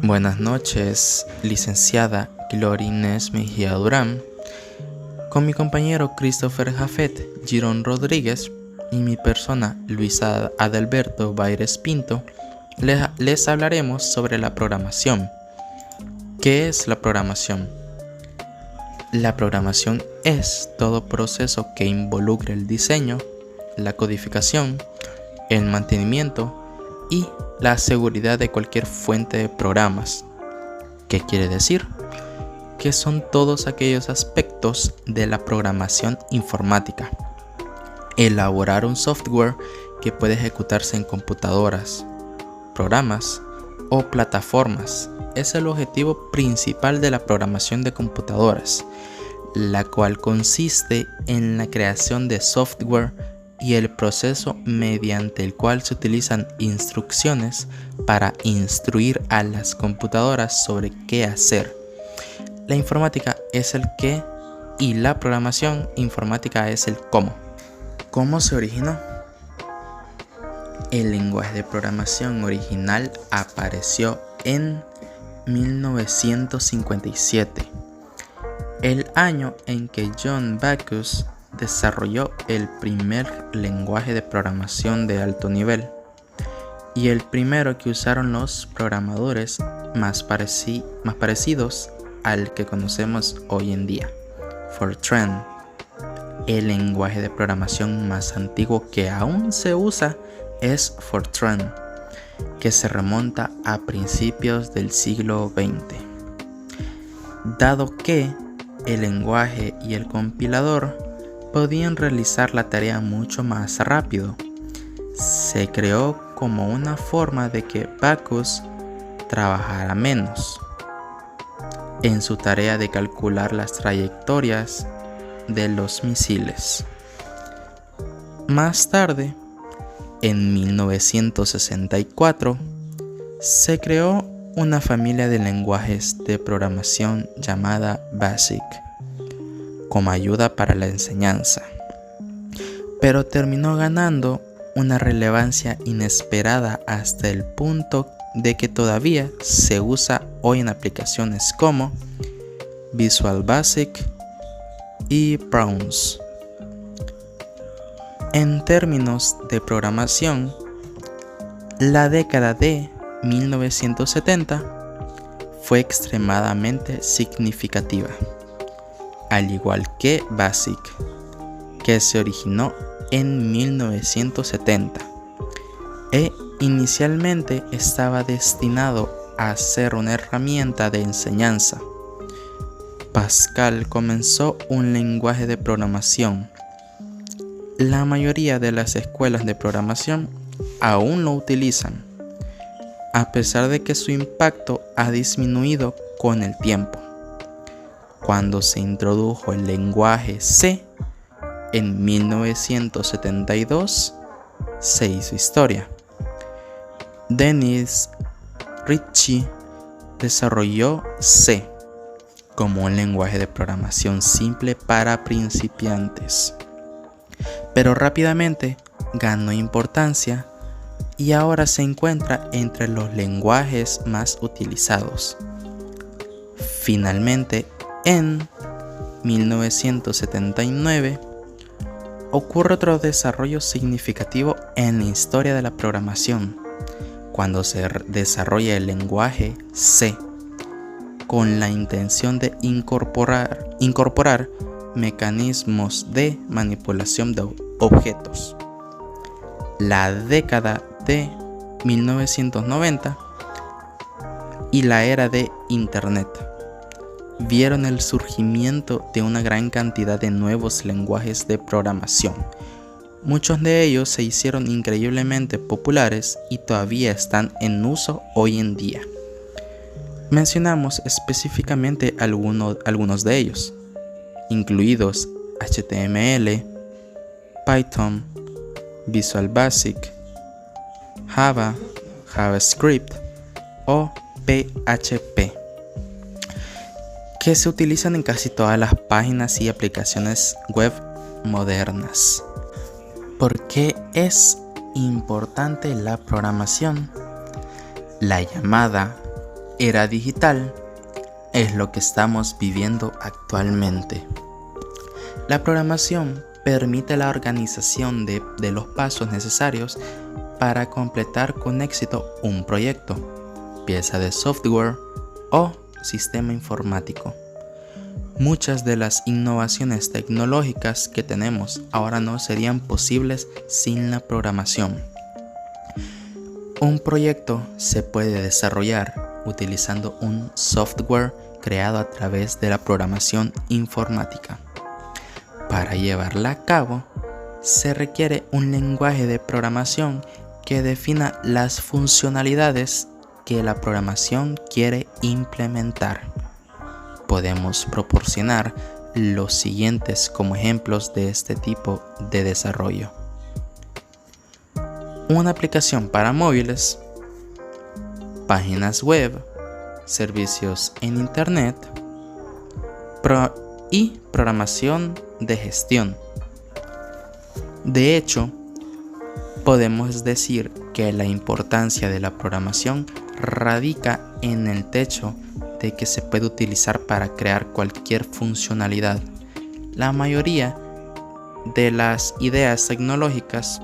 Buenas noches, licenciada Gloria Inés Mejía Durán, con mi compañero Christopher Jafet Girón Rodríguez y mi persona Luisa Adalberto Baires Pinto, les hablaremos sobre la programación. ¿Qué es la programación? La programación es todo proceso que involucra el diseño, la codificación, el mantenimiento y la seguridad de cualquier fuente de programas. ¿Qué quiere decir? Que son todos aquellos aspectos de la programación informática. Elaborar un software que puede ejecutarse en computadoras, programas o plataformas es el objetivo principal de la programación de computadoras, la cual consiste en la creación de software y el proceso mediante el cual se utilizan instrucciones para instruir a las computadoras sobre qué hacer. La informática es el qué y la programación informática es el cómo. ¿Cómo se originó? El lenguaje de programación original apareció en 1957, el año en que John Backus desarrolló el primer lenguaje de programación de alto nivel y el primero que usaron los programadores más parecidos al que conocemos hoy en día, Fortran. El lenguaje de programación más antiguo que aún se usa es Fortran, que se remonta a principios del siglo XX. Dado que el lenguaje y el compilador podían realizar la tarea mucho más rápido, se creó como una forma de que Backus trabajara menos en su tarea de calcular las trayectorias de los misiles. Más tarde, en 1964, se creó una familia de lenguajes de programación llamada BASIC como ayuda para la enseñanza, pero terminó ganando una relevancia inesperada hasta el punto de que todavía se usa hoy en aplicaciones como Visual Basic y Browns. En términos de programación, la década de 1970 fue extremadamente significativa, al igual que BASIC, que se originó en 1970 e inicialmente estaba destinado a ser una herramienta de enseñanza. Pascal comenzó un lenguaje de programación. La mayoría de las escuelas de programación aún lo utilizan, a pesar de que su impacto ha disminuido con el tiempo. Cuando se introdujo el lenguaje C en 1972, se hizo historia. Dennis Ritchie desarrolló C como un lenguaje de programación simple para principiantes, pero rápidamente ganó importancia y ahora se encuentra entre los lenguajes más utilizados. Finalmente, en 1979, ocurre otro desarrollo significativo en la historia de la programación, cuando se desarrolla el lenguaje C, con la intención de incorporar mecanismos de manipulación de objetos. La década de 1990 y la era de Internet vieron el surgimiento de una gran cantidad de nuevos lenguajes de programación. Muchos de ellos se hicieron increíblemente populares y todavía están en uso hoy en día. Mencionamos específicamente algunos de ellos, incluidos HTML, Python, Visual Basic, Java, JavaScript o PHP, que se utilizan en casi todas las páginas y aplicaciones web modernas. ¿Por qué es importante la programación? La llamada era digital es lo que estamos viviendo actualmente. La programación permite la organización de los pasos necesarios para completar con éxito un proyecto, pieza de software o sistema informático. Muchas de las innovaciones tecnológicas que tenemos ahora no serían posibles sin la programación. Un proyecto se puede desarrollar utilizando un software creado a través de la programación informática. Para llevarla a cabo, se requiere un lenguaje de programación que defina las funcionalidades que la programación quiere implementar. Podemos proporcionar los siguientes como ejemplos de este tipo de desarrollo. Una aplicación para móviles, páginas web, servicios en internet y programación de gestión. De hecho, podemos decir que la importancia de la programación radica en el hecho de que se puede utilizar para crear cualquier funcionalidad. La mayoría de las ideas tecnológicas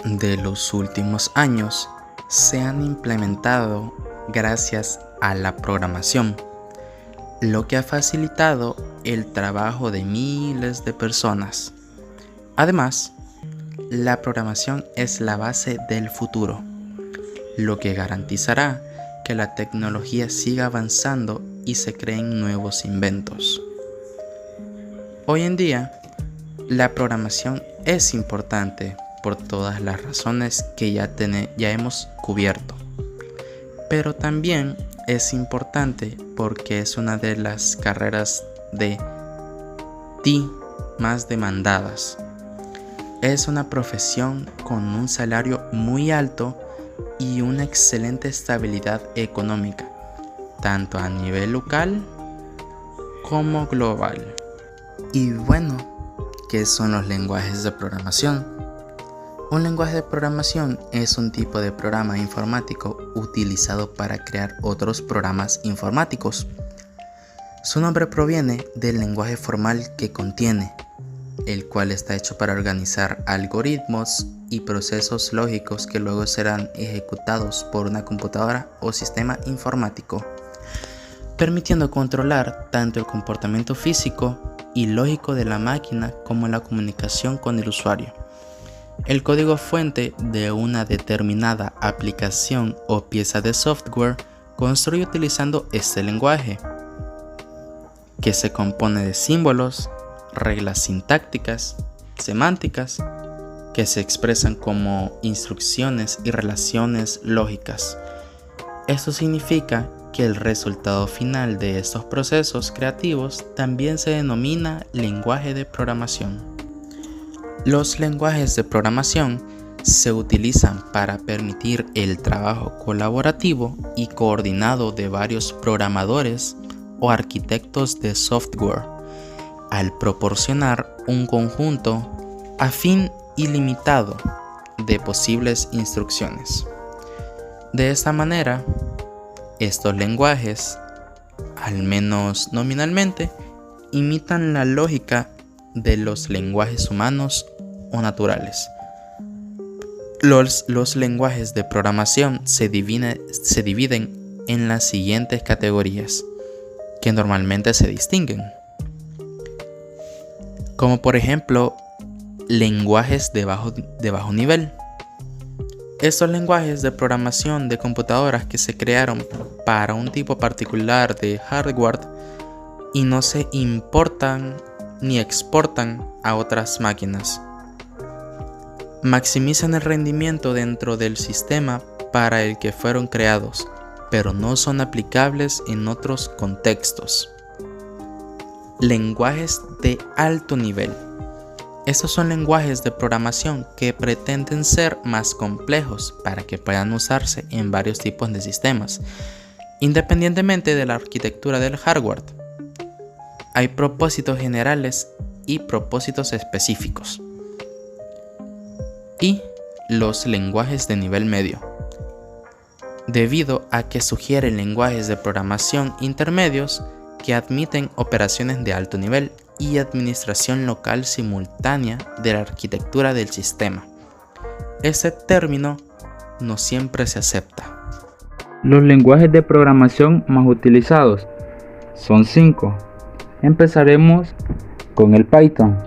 de los últimos años se han implementado gracias a la programación, lo que ha facilitado el trabajo de miles de personas. Además, la programación es la base del futuro, lo que garantizará que la tecnología siga avanzando y se creen nuevos inventos. Hoy en día, la programación es importante por todas las razones que ya hemos cubierto, pero también es importante porque es una de las carreras de TI más demandadas. Es una profesión con un salario muy alto y una excelente estabilidad económica, tanto a nivel local como global. Y bueno, ¿qué son los lenguajes de programación? Un lenguaje de programación es un tipo de programa informático utilizado para crear otros programas informáticos. Su nombre proviene del lenguaje formal que contiene, el cual está hecho para organizar algoritmos y procesos lógicos que luego serán ejecutados por una computadora o sistema informático, permitiendo controlar tanto el comportamiento físico y lógico de la máquina como la comunicación con el usuario. El código fuente de una determinada aplicación o pieza de software construye utilizando este lenguaje, que se compone de símbolos, reglas sintácticas, semánticas, que se expresan como instrucciones y relaciones lógicas. Esto significa que el resultado final de estos procesos creativos también se denomina lenguaje de programación. Los lenguajes de programación se utilizan para permitir el trabajo colaborativo y coordinado de varios programadores o arquitectos de software, al proporcionar un conjunto afín ilimitado de posibles instrucciones. De esta manera, estos lenguajes, al menos nominalmente, imitan la lógica de los lenguajes humanos o naturales. Los lenguajes de programación se dividen en las siguientes categorías, que normalmente se distinguen, como por ejemplo lenguajes de bajo nivel. Estos lenguajes de programación de computadoras que se crearon para un tipo particular de hardware y no se importan ni exportan a otras máquinas. Maximizan el rendimiento dentro del sistema para el que fueron creados, pero no son aplicables en otros contextos. Lenguajes de alto nivel. Estos son lenguajes de programación que pretenden ser más complejos para que puedan usarse en varios tipos de sistemas, independientemente de la arquitectura del hardware. Hay propósitos generales y propósitos específicos. Y los lenguajes de nivel medio. debido a que sugieren lenguajes de programación intermedios que admiten operaciones de alto nivel y administración local simultánea de la arquitectura del sistema. Este término no siempre se acepta. Los lenguajes de programación más utilizados son 5. Empezaremos con el Python,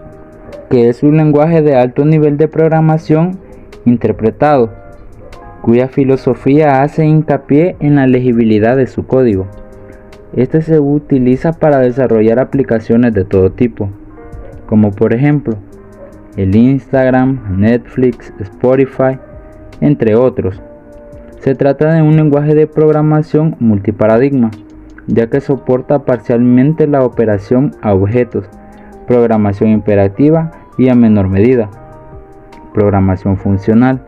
que es un lenguaje de alto nivel de programación interpretado, cuya filosofía hace hincapié en la legibilidad de su código. Este se utiliza para desarrollar aplicaciones de todo tipo, como por ejemplo el Instagram, Netflix, Spotify, entre otros. Se trata de un lenguaje de programación multiparadigma, ya que soporta parcialmente la operación a objetos, programación imperativa y a menor medida, programación funcional.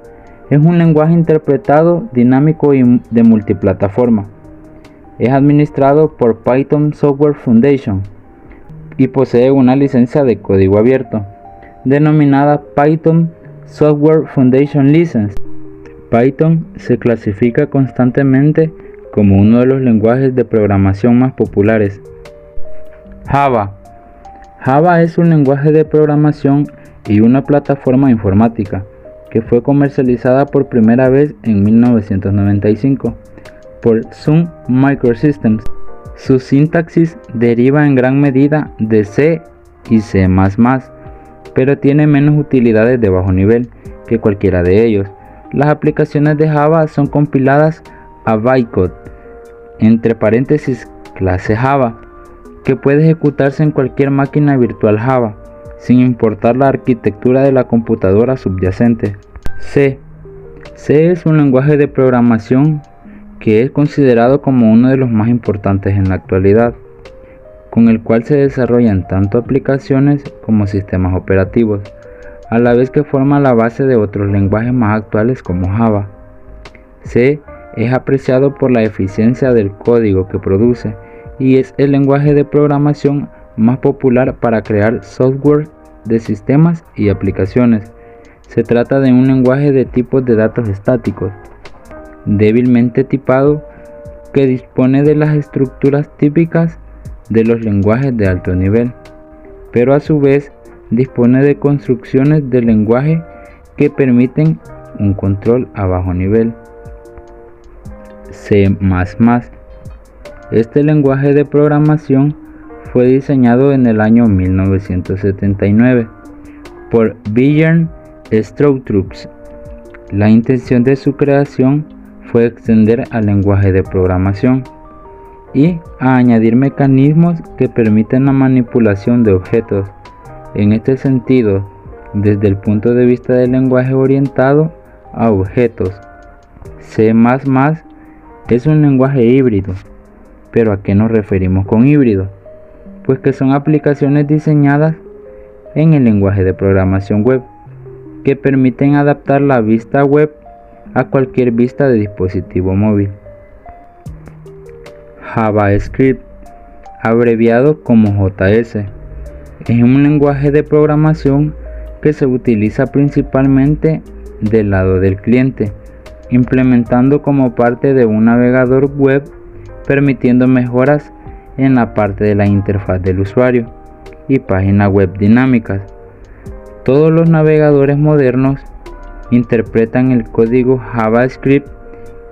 Es un lenguaje interpretado, dinámico y de multiplataforma. Es administrado por Python Software Foundation y posee una licencia de código abierto, denominada Python Software Foundation License. Python se clasifica constantemente como uno de los lenguajes de programación más populares. Java. Java es un lenguaje de programación y una plataforma informática que fue comercializada por primera vez en 1995 por Sun Microsystems. Su sintaxis deriva en gran medida de C y C++, pero tiene menos utilidades de bajo nivel que cualquiera de ellos. Las aplicaciones de Java son compiladas a bytecode, entre paréntesis clase Java, que puede ejecutarse en cualquier máquina virtual Java, sin importar la arquitectura de la computadora subyacente. C. C es un lenguaje de programación que es considerado como uno de los más importantes en la actualidad, con el cual se desarrollan tanto aplicaciones como sistemas operativos, a la vez que forma la base de otros lenguajes más actuales como Java. C es apreciado por la eficiencia del código que produce y es el lenguaje de programación más popular para crear software de sistemas y aplicaciones. Se trata de un lenguaje de tipos de datos estáticos, débilmente tipado, que dispone de las estructuras típicas de los lenguajes de alto nivel, pero a su vez dispone de construcciones de lenguaje que permiten un control a bajo nivel. C++. Este lenguaje de programación fue diseñado en el año 1979 por Björn Stroustrup. La intención de su creación fue extender al lenguaje de programación y a añadir mecanismos que permiten la manipulación de objetos. En este sentido, desde el punto de vista del lenguaje orientado a objetos, C++ es un lenguaje híbrido. ¿Pero a qué nos referimos con híbrido? Pues que son aplicaciones diseñadas en el lenguaje de programación web, que permiten adaptar la vista web a cualquier vista de dispositivo móvil. JavaScript, abreviado como JS, es un lenguaje de programación que se utiliza principalmente del lado del cliente, implementando como parte de un navegador web, permitiendo mejoras en la parte de la interfaz del usuario y páginas web dinámicas. Todos los navegadores modernos interpretan el código JavaScript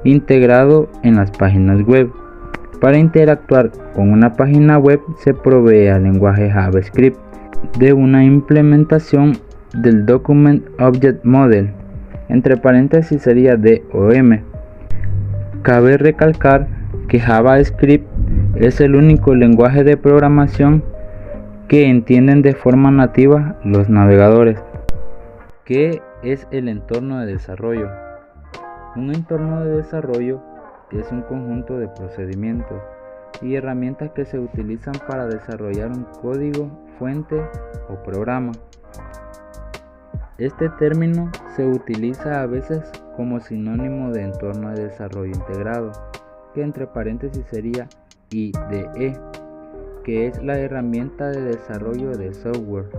integrado en las páginas web. Para interactuar con una página web se provee al lenguaje JavaScript de una implementación del Document Object Model, entre paréntesis sería DOM. Cabe recalcar que JavaScript es el único lenguaje de programación que entienden de forma nativa los navegadores. ¿Qué es el entorno de desarrollo? Un entorno de desarrollo es un conjunto de procedimientos y herramientas que se utilizan para desarrollar un código, fuente o programa. Este término se utiliza a veces como sinónimo de entorno de desarrollo integrado, que entre paréntesis sería IDE, que es la herramienta de desarrollo de software,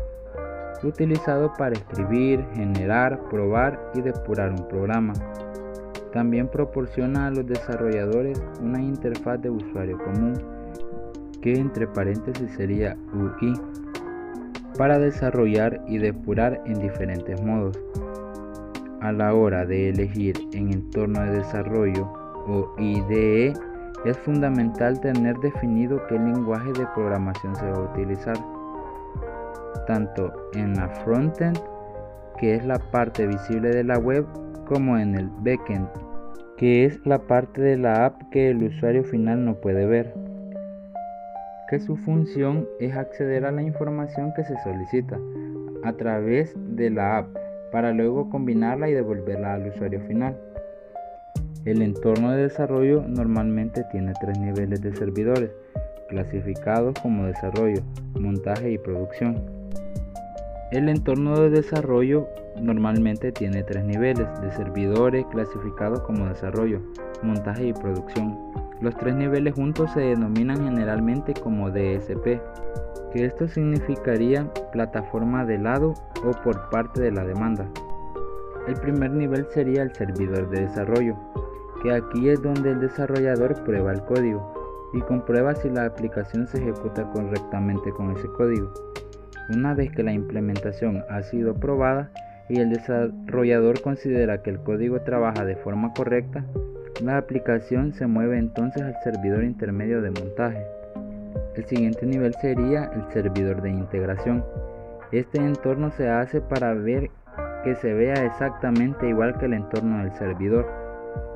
utilizado para escribir, generar, probar y depurar un programa. También proporciona a los desarrolladores una interfaz de usuario común, que entre paréntesis sería UI, para desarrollar y depurar en diferentes modos. A la hora de elegir en entorno de desarrollo o IDE, es fundamental tener definido qué lenguaje de programación se va a utilizar, tanto en la frontend, que es la parte visible de la web, como en el backend, que es la parte de la app que el usuario final no puede ver, que su función es acceder a la información que se solicita a través de la app para luego combinarla y devolverla al usuario final. El entorno de desarrollo normalmente tiene 3 niveles de servidores, clasificados como desarrollo, montaje y producción. El entorno de desarrollo normalmente tiene 3 niveles de servidores clasificados como desarrollo, montaje y producción. Los 3 niveles juntos se denominan generalmente como DSP, que esto significaría plataforma de lado o por parte de la demanda. El primer nivel sería el servidor de desarrollo, que aquí es donde el desarrollador prueba el código y comprueba si la aplicación se ejecuta correctamente con ese código. Una vez que la implementación ha sido probada y el desarrollador considera que el código trabaja de forma correcta, la aplicación se mueve entonces al servidor intermedio de montaje. El siguiente nivel sería el servidor de integración. Este entorno se hace para ver que se vea exactamente igual que el entorno del servidor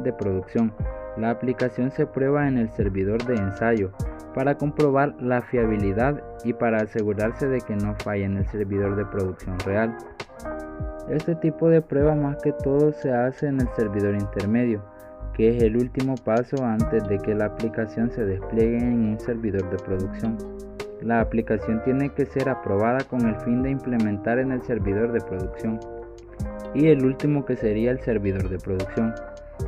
de producción. La aplicación se prueba en el servidor de ensayo para comprobar la fiabilidad y para asegurarse de que no falle en el servidor de producción real. Este tipo de prueba más que todo se hace en el servidor intermedio, que es el último paso antes de que la aplicación se despliegue en un servidor de producción. La aplicación tiene que ser aprobada con el fin de implementar en el servidor de producción. Y el último, que sería el servidor de producción,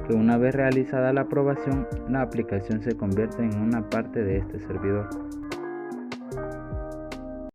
que una vez realizada la aprobación, la aplicación se convierte en una parte de este servidor.